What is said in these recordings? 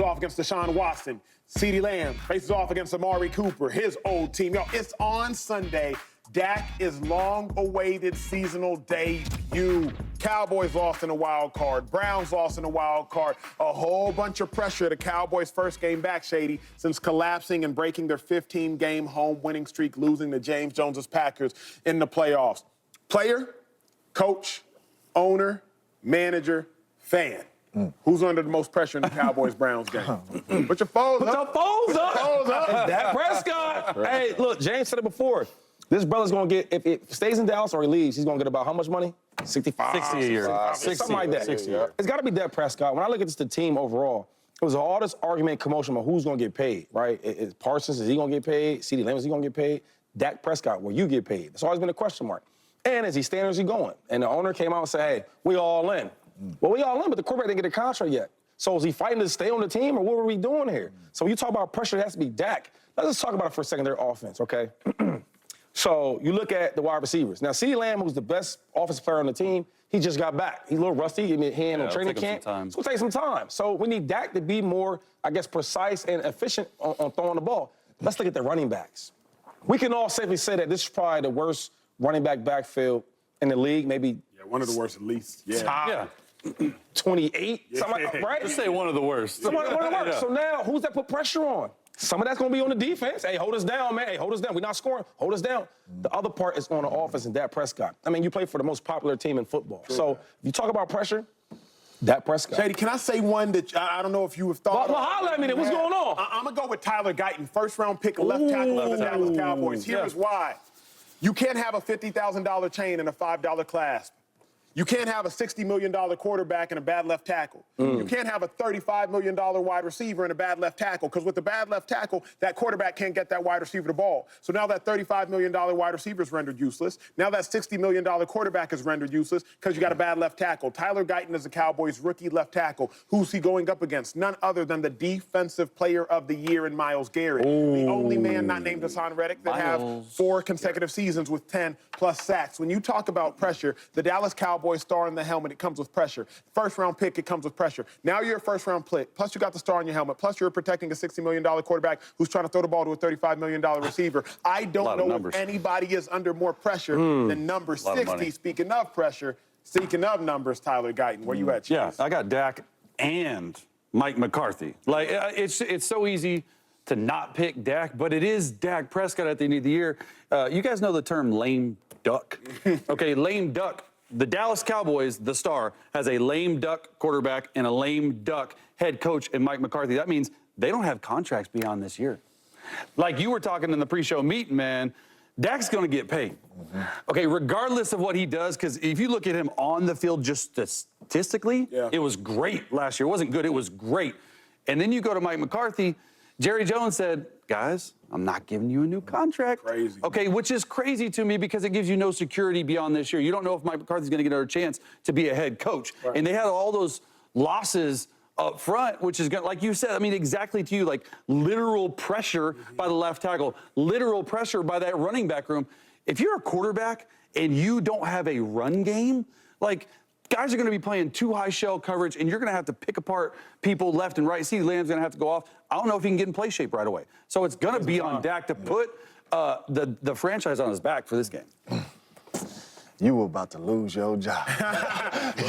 off against Deshaun Watson. CeeDee Lamb faces off against Amari Cooper, his old team. Yo, it's on Sunday. Dak is long-awaited seasonal debut. Cowboys lost in a wild card. Browns lost in a wild card. A whole bunch of pressure. The Cowboys' first game back, Shady, since collapsing and breaking their 15-game home winning streak, losing to James Jones's Packers in the playoffs. Player, coach, owner, manager, fan. Who's under the most pressure in the Cowboys-Browns game? Put your foes up. Put your foes up. It's Dak Prescott. Hey, look, James said it before. This brother's going to get, if it stays in Dallas or he leaves, he's going to get about how much money? 65. 60 a year. 60, something like that. 60 a year. It's got to be Dak Prescott. When I look at the team overall, it was all this argument, commotion about who's going to get paid, right? Is Parsons, is he going to get paid? CeeDee Lamb, is he going to get paid? Dak Prescott, will you get paid? It's always been a question mark. And is he staying or is he going? And the owner came out and said, hey, we all in. Well, we all in, but the quarterback didn't get a contract yet. So is he fighting to stay on the team, or what are we doing here? So when you talk about pressure, it has to be Dak. Let's just talk about it for a second, their offense, okay? So you look at the wide receivers. Now, CeeDee Lamb, who's the best offensive player on the team, he just got back. He's a little rusty. He ain't on training camp. It's going to take some time. So we need Dak to be more, I guess, precise and efficient on throwing the ball. Let's look at the running backs. We can all safely say that this is probably the worst running backfield in the league, maybe. Yeah, one of the worst at least. Yeah. Top 28, something like that, right? Just say one of the worst. One of the worst. Yeah. So now, who's that put pressure on? Some of that's going to be on the defense. Hey, hold us down, man. Hey, hold us down. We're not scoring. Hold us down. The other part is on the offense and Dak Prescott. I mean, you play for the most popular team in football. True. So if you talk about pressure, Dak Prescott. Shady, can I say one that I don't know if you have thought Well, holler at me then. What's going on? I'm going to go with Tyler Guyton, first-round pick, left tackle for the Dallas Cowboys. Here's why. You can't have a $50,000 chain and a $5 clasp. You can't have a $60 million quarterback and a bad left tackle. You can't have a $35 million wide receiver and a bad left tackle, because with the bad left tackle, that quarterback can't get that wide receiver the ball. So now that $35 million wide receiver is rendered useless. Now that $60 million quarterback is rendered useless because you got a bad left tackle. Tyler Guyton is the Cowboys' rookie left tackle. Who's he going up against? None other than the defensive player of the year in Myles Garrett. The only man not named Hassan Reddick that have 4 consecutive seasons with 10+ sacks. When you talk about pressure, the Dallas Cowboys star in the helmet, it comes with pressure. First-round pick, it comes with pressure. Now you're a first-round pick, plus you got the star in your helmet, plus you're protecting a $60 million quarterback who's trying to throw the ball to a $35 million receiver. I don't know if anybody is under more pressure than number 60. Speaking of pressure, speaking of numbers, Tyler Guyton, where you at, Chief? Yeah, I got Dak and Mike McCarthy. Like, it's so easy to not pick Dak, but it is Dak Prescott at the end of the year. You guys know the term lame duck? Okay, lame duck. The Dallas Cowboys, the star, has a lame duck quarterback and a lame duck head coach in Mike McCarthy. That means they don't have contracts beyond this year. Like you were talking in the pre-show meeting, man, Dak's going to get paid. Okay, regardless of what he does, because if you look at him on the field just statistically, it was great last year. It wasn't good, it was great. And then you go to Mike McCarthy, Jerry Jones said, guys, I'm not giving you a new contract. Crazy. Okay, which is crazy to me because it gives you no security beyond this year. You don't know if Mike McCarthy's going to get another chance to be a head coach. And they had all those losses up front, which is going to, like you said, I mean, exactly to you, like literal pressure by the left tackle, literal pressure by that running back room. If you're a quarterback and you don't have a run game, like, guys are going to be playing too high shell coverage, and you're going to have to pick apart people left and right. CeeDee Lamb's going to have to go off. I don't know if he can get in play shape right away. So it's going to be on Dak to put the franchise on his back for this game. You were about to lose your job.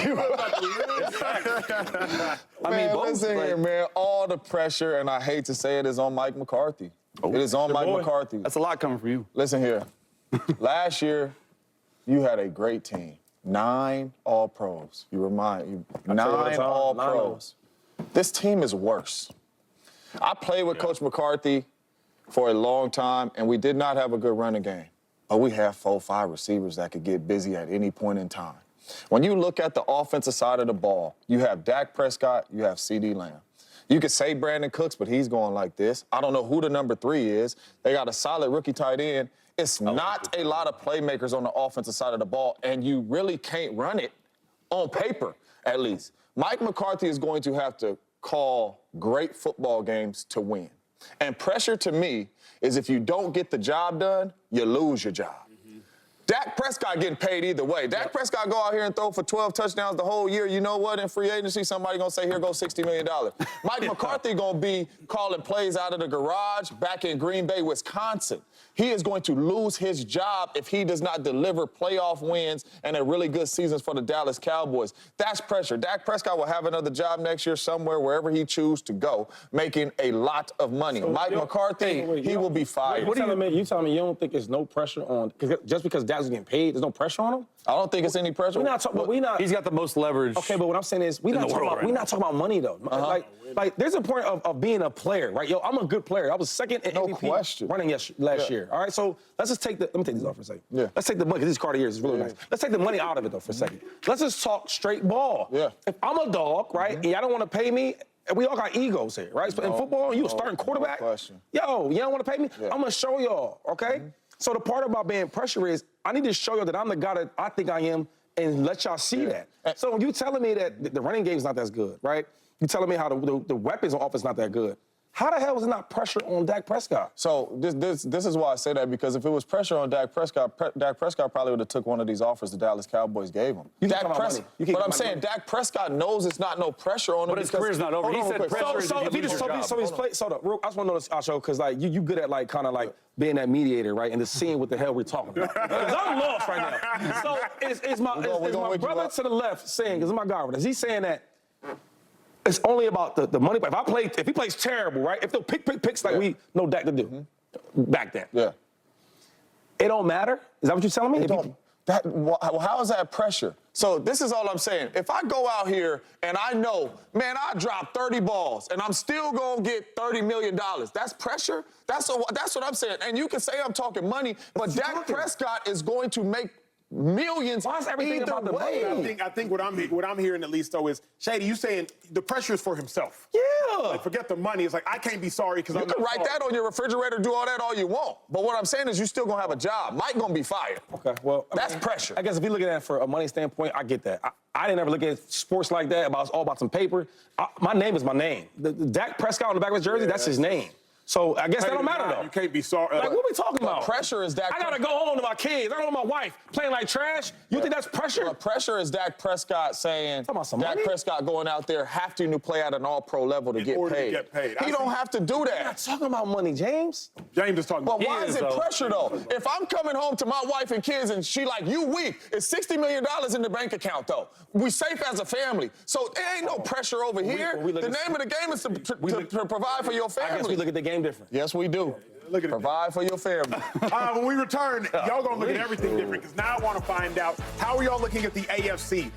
You were about to lose. Man, listen here, man. All the pressure, and I hate to say it, is on Mike McCarthy. It is on Mike McCarthy. That's a lot coming from you. Listen here. Last year, you had a great team. 9 All-Pros. 9 All-Pros. This team is worse. I played with Coach McCarthy for a long time, and we did not have a good running game. But we have 4 or 5 receivers that could get busy at any point in time. When you look at the offensive side of the ball, you have Dak Prescott, you have CeeDee Lamb. You could say Brandon Cooks, but he's going like this. I don't know who the number 3 is. They got a solid rookie tight end. It's not a lot of playmakers on the offensive side of the ball, and you really can't run it on paper, at least. Mike McCarthy is going to have to call great football games to win. And pressure, to me, is if you don't get the job done, you lose your job. Dak Prescott getting paid either way. Dak Prescott go out here and throw for 12 touchdowns the whole year. You know what? In free agency, somebody going to say, here goes $60 million. Mike McCarthy going to be calling plays out of the garage back in Green Bay, Wisconsin. He is going to lose his job if he does not deliver playoff wins and a really good seasons for the Dallas Cowboys. That's pressure. Dak Prescott will have another job next year somewhere, wherever he chooses to go, making a lot of money. So Mike McCarthy, he will be fired. You telling me you don't think there's no pressure on, just because Dak's getting paid, there's no pressure on him? I don't think it's any pressure. He's got the most leverage. Okay, but what I'm saying is, we're not talking about money, though. Like, there's a point of being a player, right? Yo, I'm a good player. I was second in MVP running last year. All right, so let's just take let me take these off for a second. Yeah. Let's take the money, because these Cartiers is really nice. Let's take the money out of it, though, for a second. Let's just talk straight ball. Yeah. If I'm a dog, right, and y'all don't want to pay me, we all got egos here, right? So in football, you a starting quarterback. Yo, you don't want to pay me? Yeah. I'm going to show y'all, okay? So the part about being pressure is, I need to show y'all that I'm the guy that I think I am and let y'all see that. So when you telling me that the running game's not that good, right? You telling me how the weapons on offense not that good. How the hell was it not pressure on Dak Prescott? So this is why I say that, because if it was pressure on Dak Prescott, Dak Prescott probably would have took one of these offers the Dallas Cowboys gave him. But I'm saying Dak Prescott knows it's not no pressure on him. But his career's not over. He said pressure is if you lose your job. So he's played. So I just want to know this, Acho, because like you good at like kind of like being that mediator, right? And the seeing what the hell we're talking about. Because I'm lost right now. So is my brother to the left saying? Because my guy, is he saying that? It's only about the money. But if he plays terrible, right? If they'll picks like we know Dak to do, back then. Yeah. It don't matter? Is that what you're telling me? How is that pressure? So this is all I'm saying. If I go out here and I know, man, I dropped 30 balls and I'm still going to get $30 million, that's pressure? That's what I'm saying. And you can say I'm talking money, but Dak Prescott is going to make millions. Why is everything about the money? I think what I'm hearing at least though is, Shady, you saying the pressure is for himself. Yeah. Like, forget the money. It's like, I can't be sorry because I'm not sorry. You can write that on your refrigerator, do all that all you want. But what I'm saying is you still gonna have a job. Mike gonna be fired. Okay, well, that's pressure. I guess if you look at that from a money standpoint, I get that. I didn't ever look at sports like that. It's all about some paper. My name is my name. The Dak Prescott on the back of his jersey, that's his name. So I guess that don't matter, though. You can't be sorry. Like, what are we talking about? Pressure is Dak. I got to go home to my kids. I don't want my wife playing like trash. You think that's pressure? But pressure is Dak Prescott saying, Dak Prescott going out there having to play at an all-pro level to get paid. He don't have to do that. We're not talking about money, James. James is talking about money. But why is it pressure, though? If I'm coming home to my wife and kids and she like, you weak, it's $60 million in the bank account, though. We safe as a family. So there ain't no pressure over here. The name of the game is to provide for your family. I guess we look at the game different. Yes, we do. Look at Provide for your family. When we return, y'all gonna look at everything different, because now I want to find out, how are y'all looking at the AFC?